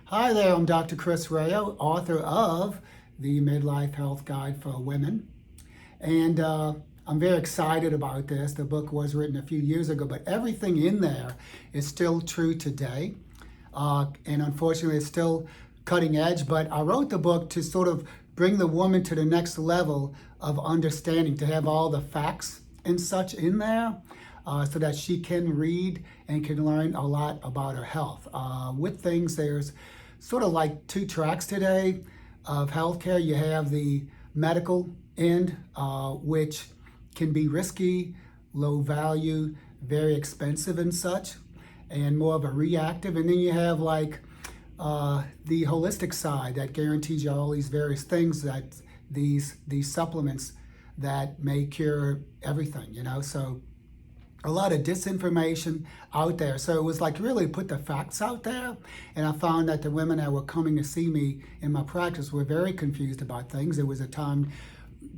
Hi there, I'm Dr. Rao, author of the MidLife Health Guide for Women. And I'm very excited about this. The book was written a few years ago, but everything in there is still true today. And unfortunately, it's still cutting edge. But I wrote the book to sort of bring the woman to the next level of understanding, to have all the facts and such in there. So that she can read and can learn a lot about her health. With things, there's sort of like two tracks today of healthcare. You have the medical end, which can be risky, low value, very expensive and such, and more of a reactive. And then you have like the holistic side that guarantees you all these various things, that these supplements that may cure everything, so a lot of disinformation out there. So it was like really put the facts out there. And I found that the women that were coming to see me in my practice were very confused about things. There was a time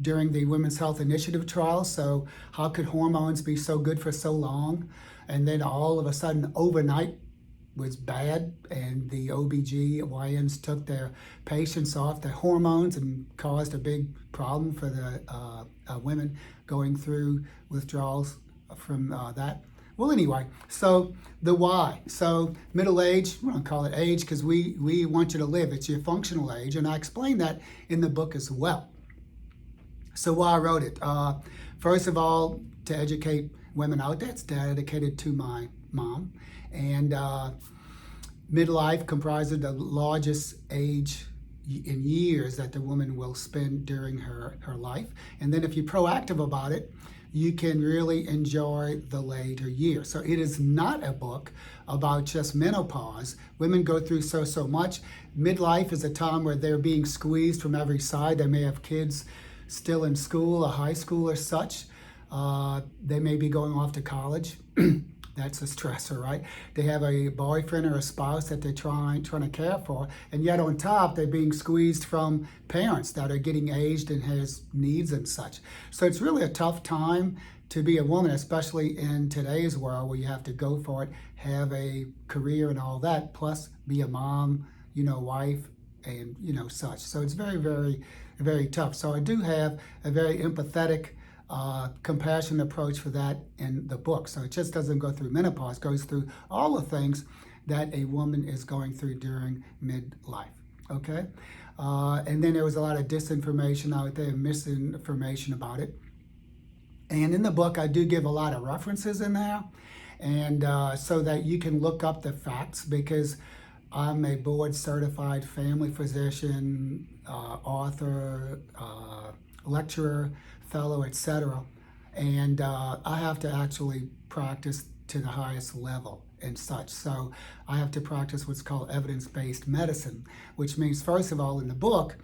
during the Women's Health Initiative trial. So how could hormones be so good for so long? And then all of a sudden overnight was bad, and the OBGYNs took their patients off the hormones and caused a big problem for the women going through withdrawals from that. Well, anyway, so the why. So middle age, we don't call it age because we want you to live. It's your functional age, and I explain that in the book as well. So why I wrote it. First of all, to educate women out there. It's dedicated to my mom. And midlife comprises the largest age in years that the woman will spend during her life. And then if you're proactive about it, you can really enjoy the later years. So it is not a book about just menopause. Women go through so much. Midlife is a time where they're being squeezed from every side. They may have kids still in school or high school or such. They may be going off to college. That's a stressor, right? They have a boyfriend or a spouse that they're trying to care for, and yet on top, they're being squeezed from parents that are getting aged and has needs and such. So it's really a tough time to be a woman, especially in today's world where you have to go for it, have a career and all that, plus be a mom, wife, and such. So it's very, very, very tough. So I do have a very empathetic, compassionate approach for that in the book. So it just doesn't go through menopause, it goes through all the things that a woman is going through during midlife, okay? And then there was a lot of disinformation out there, misinformation about it. And in the book, I do give a lot of references in there, and so that you can look up the facts, because I'm a board certified family physician, author, lecturer, fellow, etc. And I have to actually practice to the highest level and such. So I have to practice what's called evidence-based medicine, which means, first of all, in the book,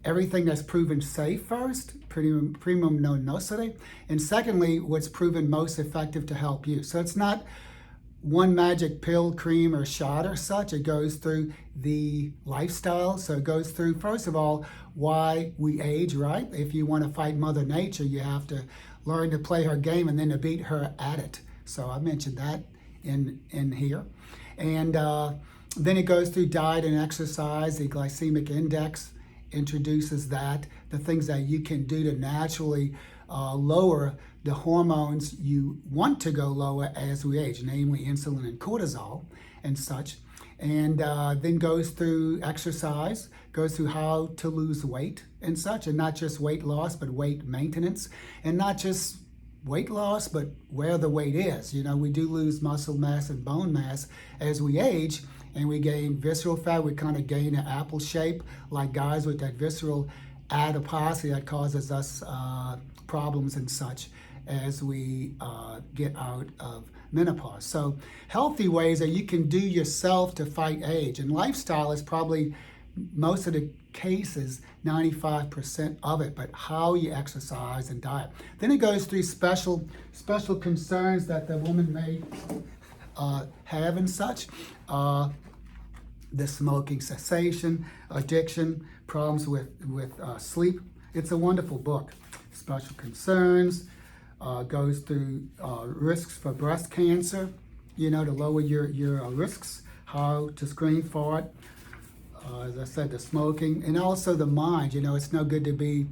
everything that's proven safe first, primum non nocere, and secondly, what's proven most effective to help you. So it's not one magic pill, cream, or shot or such. It goes through the lifestyle. So it goes through, first of all, why we age, right? If you want to fight Mother Nature, you have to learn to play her game and then to beat her at it. So I mentioned that in here. And then it goes through diet and exercise. The glycemic index introduces that, the things that you can do to naturally lower the hormones you want to go lower as we age, namely insulin and cortisol and such. And then goes through exercise, goes through how to lose weight and such, and not just weight loss, but weight maintenance, and not just weight loss, but where the weight is. We do lose muscle mass and bone mass as we age, and we gain visceral fat. We kind of gain an apple shape, like guys with that visceral adiposity that causes us problems and such as we get out of menopause. So healthy ways that you can do yourself to fight age, and lifestyle is probably most of the cases, 95% of it, but how you exercise and diet. Then it goes through special concerns that the woman may have and such. The smoking cessation, addiction, problems with sleep. It's a wonderful book. Special concerns, goes through risks for breast cancer, to lower your risks, how to screen for it, as I said, the smoking, and also the mind. You know, it's no good to be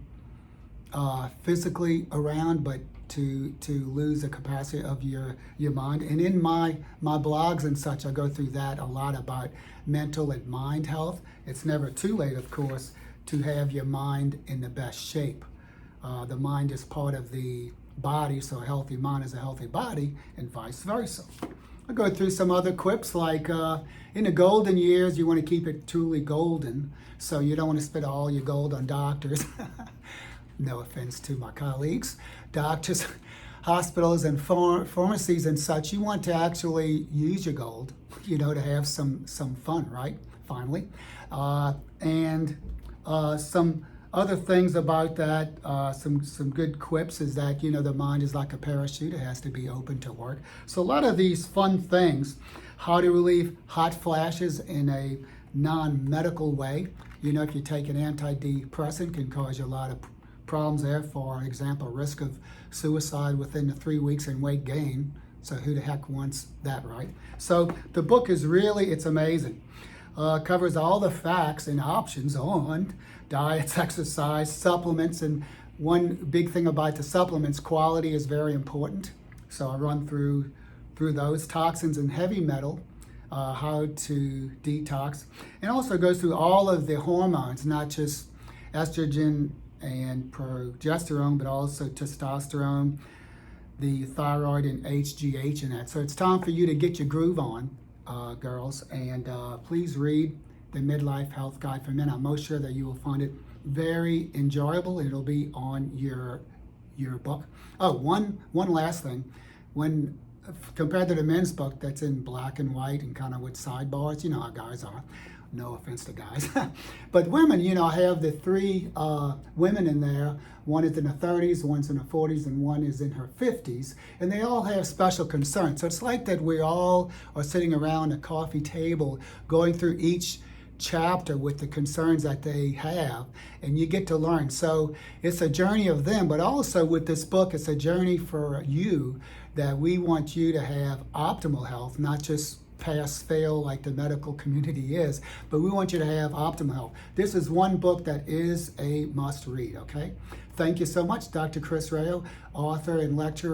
physically around, but to lose the capacity of your mind. And in my blogs and such, I go through that a lot about mental and mind health. It's never too late, of course, to have your mind in the best shape. The mind is part of the body, so a healthy mind is a healthy body, and vice versa. I'll go through some other quips like in the golden years, you want to keep it truly golden, so you don't want to spend all your gold on doctors. No offense to my colleagues, doctors, hospitals, and pharmacies and such. You want to actually use your gold, you know, to have some fun, right? Finally, and some other things about that, some good quips is that, you know, the mind is like a parachute. It has to be open to work. So a lot of these fun things, how to relieve hot flashes in a non-medical way. You know, if you take an antidepressant, can cause you a lot of problems there. For example, risk of suicide within the 3 weeks and weight gain. So who the heck wants that, right? So the book is really, it's amazing. Covers all the facts and options on diets, exercise, supplements, and one big thing about the supplements, quality is very important. So I run through those toxins and heavy metal, how to detox, and also goes through all of the hormones, not just estrogen and progesterone, but also testosterone, the thyroid, and HGH in that. So it's time for you to get your groove on, girls, and please read the MidLife Health Guide for Men. I'm most sure that you will find it very enjoyable. It'll be on your book. Oh, one last thing. When compared to the men's book that's in black and white and kind of with sidebars, you know how guys are. No offense to guys. But women, you know, I have the three women in there. One is in her 30s, one's in her 40s, and one is in her 50s. And they all have special concerns. So it's like that we all are sitting around a coffee table going through each chapter with the concerns that they have, and you get to learn. So it's a journey of them, but also with this book, it's a journey for you, that we want you to have optimal health, not just pass fail like the medical community is, but we want you to have optimal health. This is one book that is a must read, okay? Thank you so much, Dr. Rao, author and lecturer